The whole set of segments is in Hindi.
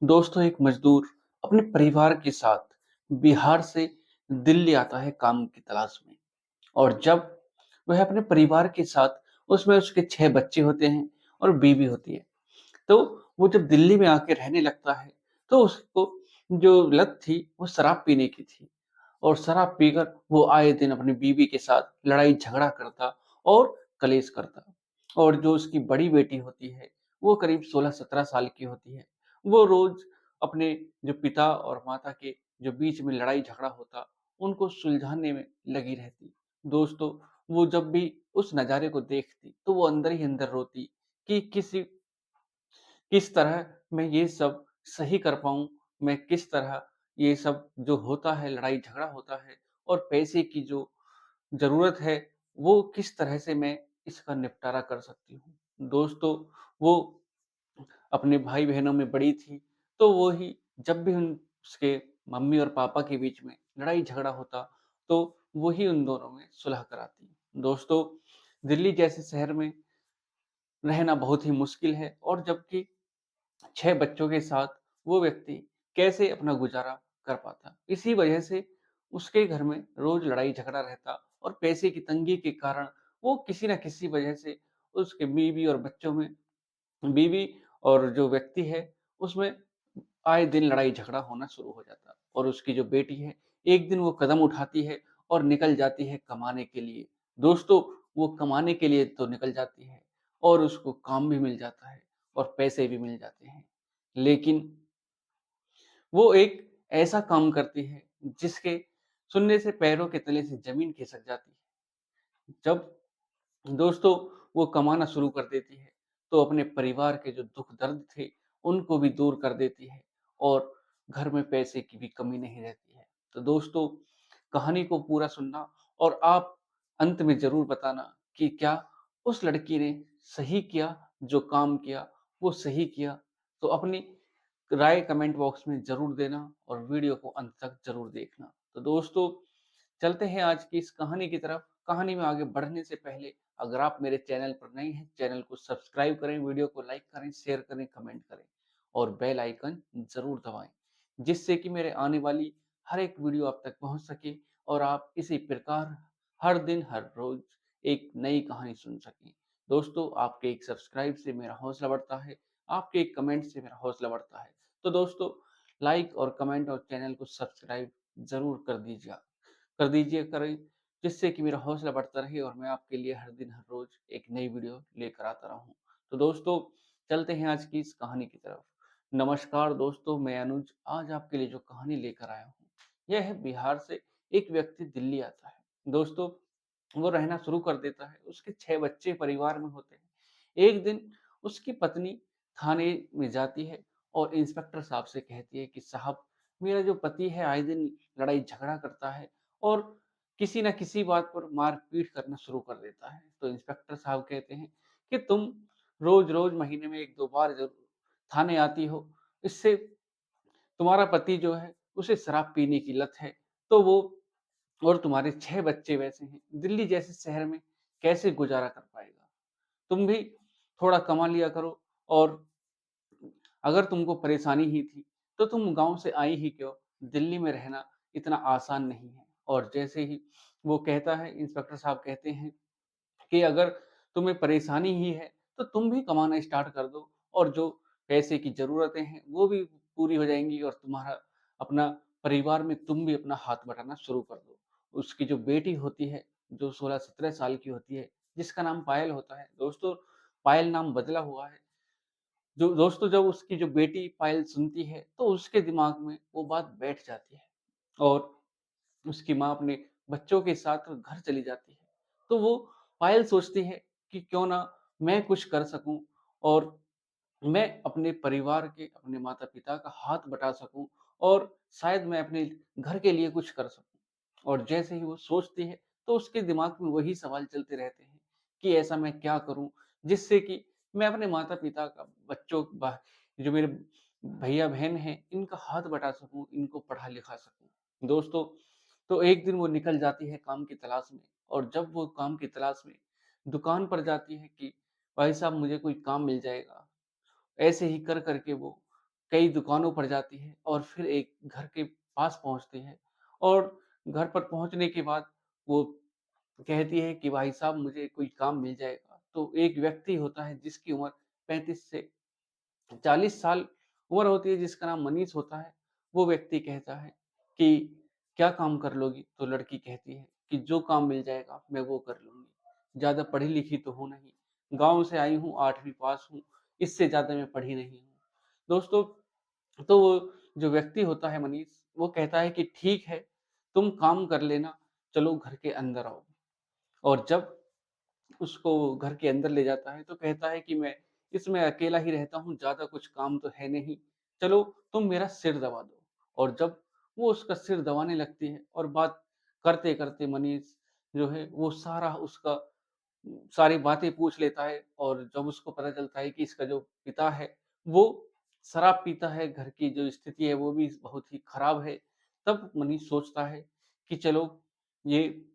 दोस्तों, एक मजदूर अपने परिवार के साथ बिहार से दिल्ली आता है काम की तलाश में। और जब वह अपने परिवार के साथ उसमें उसके 6 बच्चे होते हैं और बीवी होती है। तो वो जब दिल्ली में आके रहने लगता है, तो उसको जो लत थी वो शराब पीने की थी। और शराब पीकर वो आए दिन अपनी बीवी के साथ लड़ाई-झगड़ा करता और कलेश करता। और जो उसकी बड़ी बेटी होती है, वो करीब 16-17 साल की होती है। वो रोज़ अपने जो पिता और माता के जो बीच में लड़ाई-झगड़ा होता, उनको सुलझाने में लगी रहती। दोस्तों, वो जब भी उस नज़ारे को देखती, तो वो अंदर ही अंदर रोती कि किस तरह मैं ये सब सही कर पाऊँ, मैं किस तरह ये सब जो होता है, लड़ाई-झगड़ा होता है और पैसे की जो ज़रूरत है, वो किस तरह से मैं इसका निपटारा कर सकती हूँ। दोस्तों, वो अपने भाई-बहनों में बड़ी थी, तो वो ही जब भी उन उसके मम्मी और पापा के बीच में लड़ाई-झगड़ा होता, तो वो ही उन दोनों में सुलह कराती। दोस्तों, दिल्ली जैसे शहर में रहना बहुत ही मुश्किल है और जबकि 6 बच्चों के साथ वो व्यक्ति कैसे अपना गुज़ारा कर पाता। इसी वजह से उसके घर में रोज़ लड़ाई-झगड़ा रहता और पैसे की तंगी के कारण वो किसी न किसी वजह से उसके बीवी और बच्चों में बीवी और जो व्यक्ति है, उसमें आए दिन लड़ाई-झगड़ा होना शुरू हो जाता और उसकी जो बेटी है, एक दिन वो कदम उठाती है और निकल जाती है कमाने के लिए। दोस्तों, वो कमाने के लिए तो निकल जाती है और उसको काम भी मिल जाता है और पैसे भी मिल जाते हैं। लेकिन वो एक ऐसा काम करती है, जिसके सुनने से पैरों के तले से ज़मीन खिसक जाती है। जब दोस्तों, वो कमाना शुरू कर देती है, तो अपने परिवार के जो दुःख-दर्द थे, उनको भी दूर कर देती है और घर में पैसे की भी कमी नहीं रहती है। तो दोस्तों, कहानी को पूरा सुनना और आप अंत में ज़रूर बताना कि क्या उस लड़की ने सही किया, जो काम किया, वो सही किया? तो अपनी राय कमेंट बॉक्स में ज़रूर देना और वीडियो को अंत तक ज़रूर देखना। तो दोस्तों, चलते हैं आज की इस कहानी की तरफ। कहानी में आगे बढ़ने से पहले अगर आप मेरे चैनल पर नए हैं, चैनल को सब्सक्राइब करें, वीडियो को लाइक करें, शेयर करें, कमेंट करें और बेल आइकन ज़रूर दबाएँ, जिससे कि मेरे आने वाली हर एक वीडियो आप तक पहुँच सके और आप इसी प्रकार हर दिन, हर रोज़ एक नई कहानी सुन सकें। दोस्तों, आपके एक सब्सक्राइब से मेरा हौसला बढ़ता है, आपके एक कमेंट से मेरा हौसला बढ़ता है। तो दोस्तों, लाइक और कमेंट और चैनल को सब्सक्राइब ज़रूर कर दीजिए करें, जिससे कि मेरा हौसला बढ़ता रहे और मैं आपके लिए हर दिन, हर रोज़ एक नई वीडियो लेकर आता रहूँ। तो दोस्तों, चलते हैं आज की इस कहानी की तरफ। नमस्कार दोस्तों, मैं अनुज आज आपके लिए जो कहानी लेकर आया हूँ, यह है बिहार से एक व्यक्ति दिल्ली आता है। दोस्तों, वो रहना शुरू कर देता है, उसके 6 बच्चे परिवार में होते हैं। एक दिन उसकी पत्नी थाने में जाती है और इंस्पेक्टर साहब से कहती है कि साहब, मेरा जो पति है आए दिन लड़ाई-झगड़ा करता है और किसी न किसी बात पर मार-पीट करना शुरू कर देता है। तो इंस्पेक्टर साहब कहते हैं कि तुम रोज़-रोज़ महीने में 1-2 बार ज़रूर थाने आती हो, इससे तुम्हारा पति जो है उसे शराब पीने की लत है, तो वो और तुम्हारे 6 बच्चे वैसे हैं, दिल्ली जैसे शहर में कैसे गुज़ारा कर पाएगा? तुम भी थोड़ा कमा लिया करो और अगर तुमको परेशानी ही थी, तो तुम गाँव से आई ही क्यों? दिल्ली में रहना इतना आसान नहीं है। और जैसे ही वो कहता है, इंस्पेक्टर साहब कहते हैं कि अगर तुम्हें परेशानी ही है, तो तुम भी कमाना स्टार्ट कर दो और जो पैसे की ज़रूरतें हैं, वो भी पूरी हो जाएँगी और तुम्हारा अपना परिवार में तुम भी अपना हाथ बटाना शुरू कर दो। उसकी जो बेटी होती है, जो 16-17 साल की होती है, जिसका नाम पायल होता है। दोस्तों, पायल नाम बदला हुआ है। जो दोस्तों, जब उसकी जो बेटी पायल सुनती है, तो उसके दिमाग में वो बात बैठ जाती है और उसकी माँ अपने बच्चों के साथ घर चली जाती है। तो वो पायल सोचती है कि क्यों ना मैं कुछ कर सकूँ और मैं अपने परिवार के, अपने माता-पिता का हाथ बटा सकूँ और शायद मैं अपने घर के लिए कुछ कर सकूँ। और जैसे ही वो सोचती है, तो उसके दिमाग में वही सवाल चलते रहते हैं कि ऐसा मैं क्या करूँ, जिससे कि मैं अपने माता-पिता का, बच्चों ब जो मेरे भैया-बहन हैं, इनका हाथ बटा सकूँ, इनको पढ़ा-लिखा सकूँ। दोस्तों, तो एक दिन वो निकल जाती है काम की तलाश में और जब वो काम की तलाश में दुकान पर जाती है कि भाई साहब, मुझे कोई काम मिल जाएगा। ऐसे ही कर कर के वो कई दुकानों पर जाती है और फिर एक घर के पास पहुँचती है और घर पर पहुँचने के बाद वो कहती है कि भाई साहब मुझे कोई काम मिल जाएगा। तो एक व्यक्ति होता है जिसकी उम्र 35 से 40 साल उम्र होती है, जिसका नाम मनीष होता है। वो व्यक्ति कहता है कि क्या काम कर लोगी? तो लड़की कहती है कि जो काम मिल जाएगा मैं वो कर लूँगी। ज़्यादा पढ़ी लिखी तो हूँ नहीं, गाँव से आई हूँ, 8वीं पास हूँ, इससे ज़्यादा मैं पढ़ी नहीं हूँ। दोस्तों, तो वो जो व्यक्ति होता है मनीष, वो कहता है कि ठीक है, तुम काम कर लेना, चलो घर के अंदर आओ। और जब उसको घर के अंदर ले जाता है तो कहता है कि मैं इसमें अकेला ही रहता हूँ, ज़्यादा कुछ काम तो है नहीं, चलो तुम मेरा सिर दबा दो। और जब वो उसका सिर दबाने लगती है और बात करते-करते मनीष जो है वो सारा उसका सारी बातें पूछ लेता है और जब उसको पता चलता है कि इसका जो पिता है, वो शराब पीता है, घर की जो स्थिति है वो भी बहुत ही खराब है, तब मनीष सोचता है कि चलो ये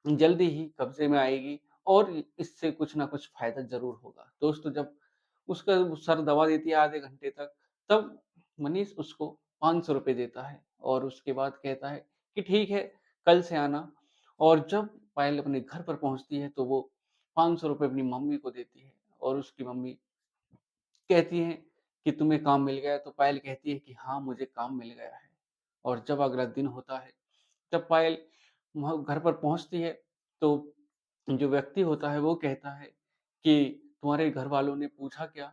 जल्दी ही कब्ज़े में आएगी और इससे कुछ ना कुछ फ़ायदा ज़रूर होगा। दोस्तों, जब उसका वो सर दबा देती है आधे घंटे तक, तब मनीष उसको ₹500 देता है और उसके बाद कहता है कि ठीक है, कल से आना। और जब पायल अपने घर पर पहुँचती है तो वो ₹500 अपनी मम्मी को देती है और उसकी मम्मी कहती हैं कि तुम्हें काम मिल गया है? तो पायल कहती है कि हाँ, मुझे काम मिल गया है। और जब अगला दिन होता है, तब पायल वहाँ घर पर पहुँचती है, तो जो व्यक्ति होता है वो कहता है कि तुम्हारे घरवालों ने पूछा क्या?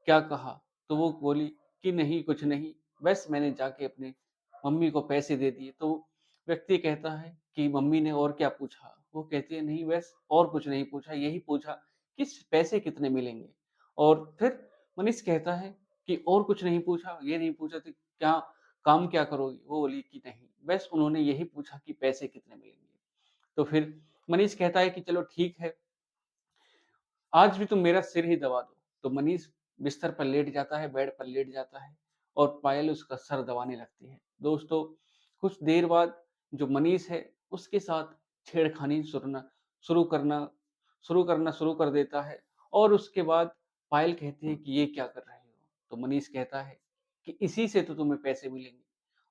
क्या कहा? तो वो बोली कि नहीं, कुछ नहीं, बस मैंने जाके अपने मम्मी को पैसे दे दिए। तो व्यक्ति कहता है कि मम्मी ने और क्या पूछा? वो कहती है नहीं, बस और कुछ नहीं पूछा, यही पूछा कि पैसे कितने मिलेंगे? और फिर मनीष कहता है कि और कुछ नहीं पूछा, ये नहीं पूछा तो क्या काम क्या करोगी? वो बोली कि नहीं, बस उन्होंने यही पूछा कि पैसे कितने मिलेंगे? तो फिर मनीष कहता है कि चलो ठीक है, आज भी तुम मेरा सिर ही दबा दो। तो मनीष बिस्तर पर लेट जाता है, बेड पर लेट जाता है और पायल उसका सर दबाने लगती है। दोस्तों, कुछ देर बाद जो मनीष है, उसके साथ छेड़खानी शुरू करना शुरू कर देता है और उसके बाद पायल कहती है कि ये क्या कर रहे हो? तो मनीष कहता है कि इसी से तो तुम्हें पैसे मिलेंगे।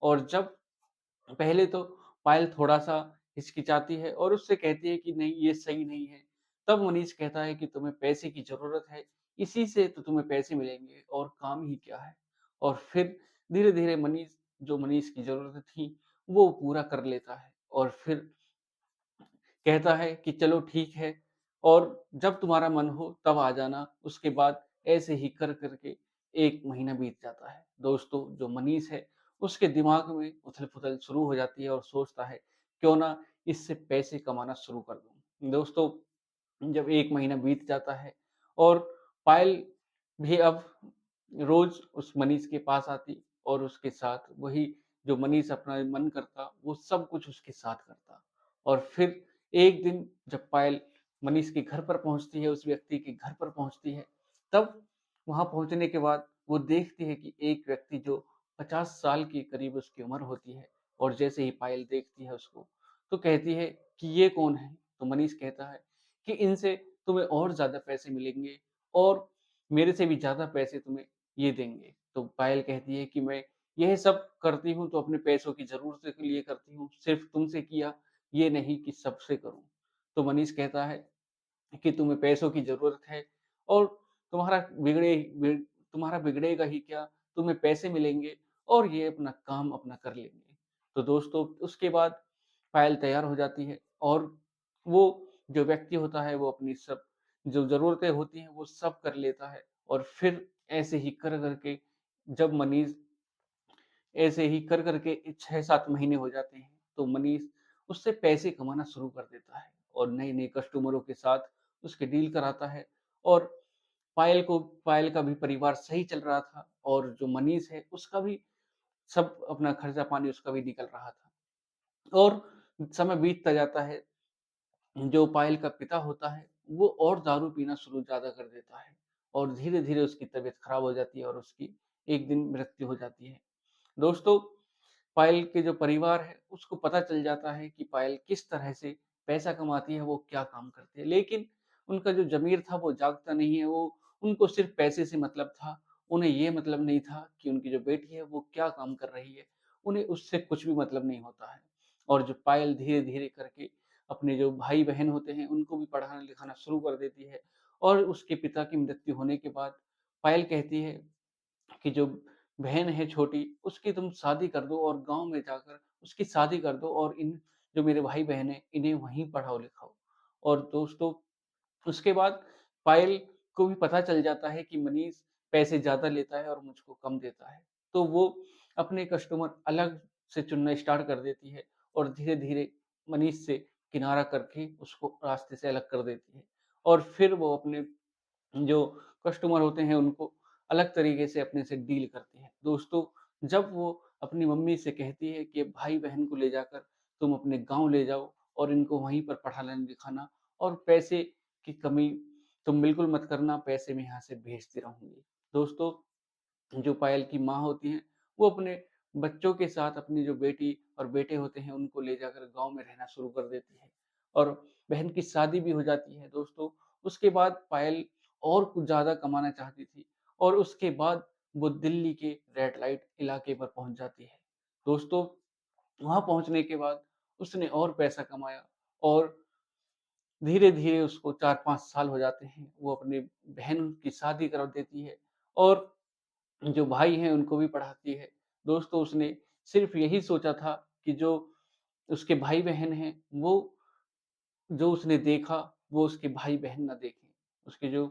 और जब पहले तो पायल थोड़ा-सा हिचकिचाती है और उससे कहती है कि नहीं, ये सही नहीं है। तब मनीष कहता है कि तुम्हें पैसे की ज़रूरत है, इसी से तो तुम्हें पैसे मिलेंगे और काम ही क्या है। और फिर धीरे-धीरे मनीष की ज़रूरत थी, वो पूरा कर लेता है और फिर कहता है कि चलो ठीक है और जब तुम्हारा मन हो तब आ जाना। उसके बाद ऐसे ही कर के 1 महीना बीत जाता है। दोस्तों, जो मनीष है उसके दिमाग में उथल-पुथल शुरू हो जाती है और सोचता है क्यों ना इससे पैसे कमाना शुरू कर दूँ। दोस्तों, जब 1 महीना बीत जाता है और पायल भी अब रोज़ उस मनीष के पास आती और उसके साथ वही जो मनीष अपना मन करता, वो सब कुछ उसके साथ करता। और फिर एक दिन जब पायल मनीष के घर पर पहुँचती है, उस व्यक्ति के घर पर पहुँचती है, तब वहाँ पहुँचने के बाद वो देखती है कि एक व्यक्ति जो 50 साल के करीब उसकी उम्र होती है और जैसे ही पायल देखती है उसको, तो कहती है कि ये कौन है? तो मनीष कहता है कि इनसे तुम्हें और ज़्यादा पैसे मिलेंगे और मेरे से भी ज़्यादा पैसे तुम्हें ये देंगे। तो पायल कहती है कि मैं यह सब करती हूँ तो अपने पैसों की ज़रूरत के लिए करती हूँ, सिर्फ़ तुमसे किया, ये नहीं कि सबसे करूँ। तो मनीष कहता है कि तुम्हें पैसों की ज़रूरत है और तुम्हारा तुम्हारा बिगड़ेगा ही क्या? तुम्हें पैसे मिलेंगे और ये अपना काम अपना कर लेंगे। तो दोस्तों, उसके बाद पायल तैयार हो जाती है और वो जो व्यक्ति होता है वो अपनी सब जो ज़रूरतें होती हैं वो सब कर लेता है और फिर ऐसे ही कर के जब मनीष ऐसे ही कर के 6-7 महीने हो जाते हैं, तो मनीष उससे पैसे कमाना शुरू कर देता है और नए-नए कस्टमरों के साथ उसके डील कराता है और पायल का भी परिवार सही चल रहा था और जो मनीष है, उसका भी सब अपना खर्चा-पानी उसका भी निकल रहा था। और समय बीतता जाता है, जो पायल का पिता होता है, वो और दारू पीना शुरू ज़्यादा कर देता है और धीरे-धीरे उसकी तबीयत खराब हो जाती है और उसकी एक दिन मृत्यु हो जाती है। दोस्तों, पायल के जो परिवार है, उसको पता चल जाता है कि पायल किस तरह से पैसा कमाती है, वो क्या काम करती है। लेकिन उनका जो ज़मीर था, वो जागता नहीं है, वो उनको सिर्फ़ पैसे से मतलब था। उन्हें ये मतलब नहीं था कि उनकी जो बेटी है वो क्या काम कर रही है, उन्हें उससे कुछ भी मतलब नहीं होता है। और जो पायल धीरे-धीरे करके अपने जो भाई-बहन होते हैं उनको भी पढ़ाना-लिखाना शुरू कर देती है और उसके पिता की मृत्यु होने के बाद पायल कहती है कि जो बहन है छोटी, उसकी तुम शादी कर दो और गाँव में जाकर उसकी शादी कर दो और इन जो मेरे भाई-बहन हैं, इन्हें वहीं पढ़ाओ-लिखाओ। और दोस्तों उसके बाद पायल को भी पता चल जाता है कि मनीष पैसे ज़्यादा लेता है और मुझको कम देता है। तो वो अपने कस्टमर अलग से चुनना स्टार्ट कर देती है और धीरे-धीरे मनीष से किनारा करके उसको रास्ते से अलग कर देती है। और फिर वो अपने जो कस्टमर होते हैं उनको अलग तरीके से अपने से डील करते हैं। दोस्तों, जब वो अपनी मम्मी से कहती है कि भाई-बहन को ले जाकर तुम अपने गाँव ले जाओ और इनको वहीं पर पढ़ाना-लिखाना और पैसे की कमी तुम बिल्कुल मत करना, पैसे मैं यहाँ से भेजती रहूँगी। दोस्तों, जो पायल की माँ होती हैं, वो अपने बच्चों के साथ अपनी जो बेटी और बेटे होते हैं, उनको ले जाकर गाँव में रहना शुरू कर देती है और बहन की शादी भी हो जाती है दोस्तों। उसके बाद पायल और कुछ ज़्यादा कमाना चाहती थी और उसके बाद वो दिल्ली के रेड लाइट इलाके पर पहुँच जाती है। दोस्तों, वहाँ पहुँचने के बाद उसने और पैसा कमाया और धीरे-धीरे उसको 4-5 साल हो जाते हैं। वो अपनी बहन की शादी करा देती है और जो भाई हैं उनको भी पढ़ाती है। दोस्तों उसने सिर्फ़ यही सोचा था कि जो उसके भाई-बहन हैं वो जो उसने देखा वो उसके भाई-बहन ना देखें। उसके जो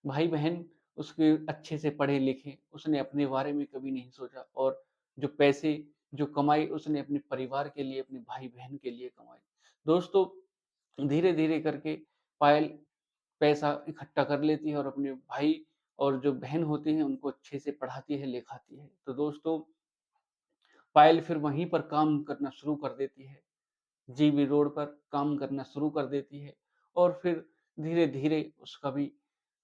भाई-बहन उसके अच्छे से पढ़े-लिखें, उसने अपने बारे में कभी नहीं सोचा और जो पैसे जो कमाए उसने अपने परिवार के लिए, अपने भाई-बहन के लिए कमाए। दोस्तों धीरे-धीरे करके पायल पैसा इकट्ठा कर लेती है और अपने भाई और जो बहन होती हैं उनको अच्छे से पढ़ाती है, लिखाती है। तो दोस्तों पायल फिर वहीं पर काम करना शुरू कर देती है। जीबी रोड पर काम करना शुरू कर देती है और फिर धीरे-धीरे उसका भी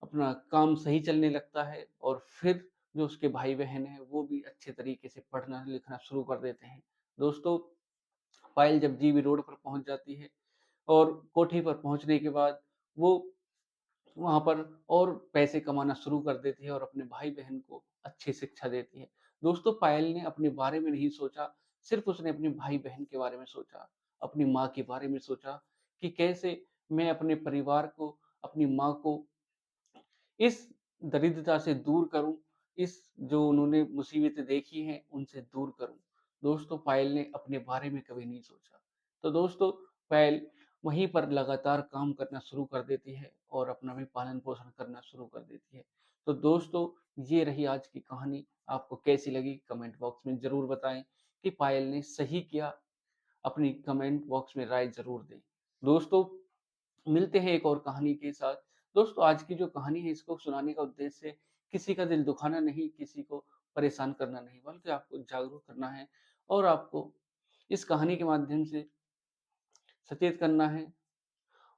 अपना काम सही चलने लगता है और फिर जो उसके भाई-बहन हैं वो भी अच्छे तरीके से पढ़ना-लिखना शुरू कर देते हैं। दोस्तों पायल जब जीबी रोड पर पहुँच जाती है और कोठी पर पहुँचने के बाद वो वहाँ पर और पैसे कमाना शुरू कर देती है और अपने भाई-बहन को अच्छी शिक्षा देती है। दोस्तों पायल ने अपने बारे में नहीं सोचा, सिर्फ़ उसने अपने भाई-बहन के बारे में सोचा, अपनी माँ के बारे में सोचा कि कैसे मैं अपने परिवार को, अपनी माँ को इस दरिद्रता से दूर करूँ, इस जो उन्होंने मुसीबतें देखी हैं, उनसे दूर करूँ। दोस्तों, पायल ने अपने बारे में कभी नहीं सोचा। तो दोस्तों, पायल वहीं पर लगातार काम करना शुरू कर देती है और अपना भी पालन-पोषण करना शुरू कर देती है। तो दोस्तों, ये रही आज की कहानी। आपको कैसी लगी? कमेंट बॉक्स में ज़रूर बताएँ कि पायल ने सही किया। अपनी कमेंट बॉक्स में राय ज़रूर दें। दोस्तों मिलते हैं एक और कहानी के साथ। दोस्तों आज की जो कहानी है इसको सुनाने का उद्देश्य किसी का दिल दुखाना नहीं, किसी को परेशान करना नहीं, बल्कि आपको जागरूक करना है और आपको इस कहानी के माध्यम से सचेत करना है।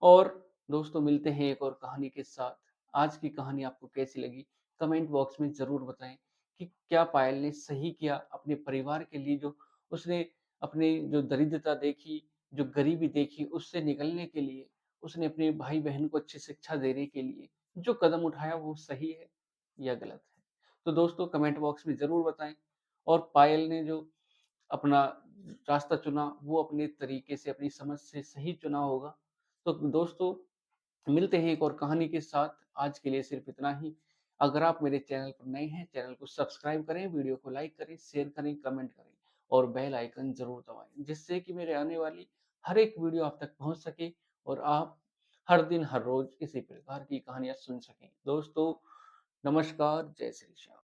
और दोस्तों मिलते हैं एक और कहानी के साथ। आज की कहानी आपको कैसी लगी? कमेंट बॉक्स में ज़रूर बताएँ कि क्या पायल ने सही किया अपने परिवार के लिए जो उसने अपनी जो दरिद्रता देखी, जो गरीबी देखी, उससे निकलने के लिए, उसने अपने भाई-बहन को अच्छी शिक्षा देने के लिए जो कदम उठाया वो सही है या गलत है? तो दोस्तों कमेंट बॉक्स में ज़रूर बताएँ और पायल ने जो अपना रास्ता चुना, वो अपने तरीके से, अपनी समझ से सही चुना होगा। तो दोस्तों मिलते हैं एक और कहानी के साथ, आज के लिए सिर्फ़ इतना ही। अगर आप मेरे चैनल पर नए हैं, चैनल को सब्सक्राइब करें, वीडियो को लाइक करें, शेयर करें, कमेंट करें और बेल आइकन ज़रूर दबाएँ, जिससे कि मेरे आने वाली हर एक वीडियो आप तक पहुँच सके और आप हर दिन, हर रोज़ इसी प्रकार की कहानियाँ सुन सकें। दोस्तों नमस्कार, जय श्री श्याम।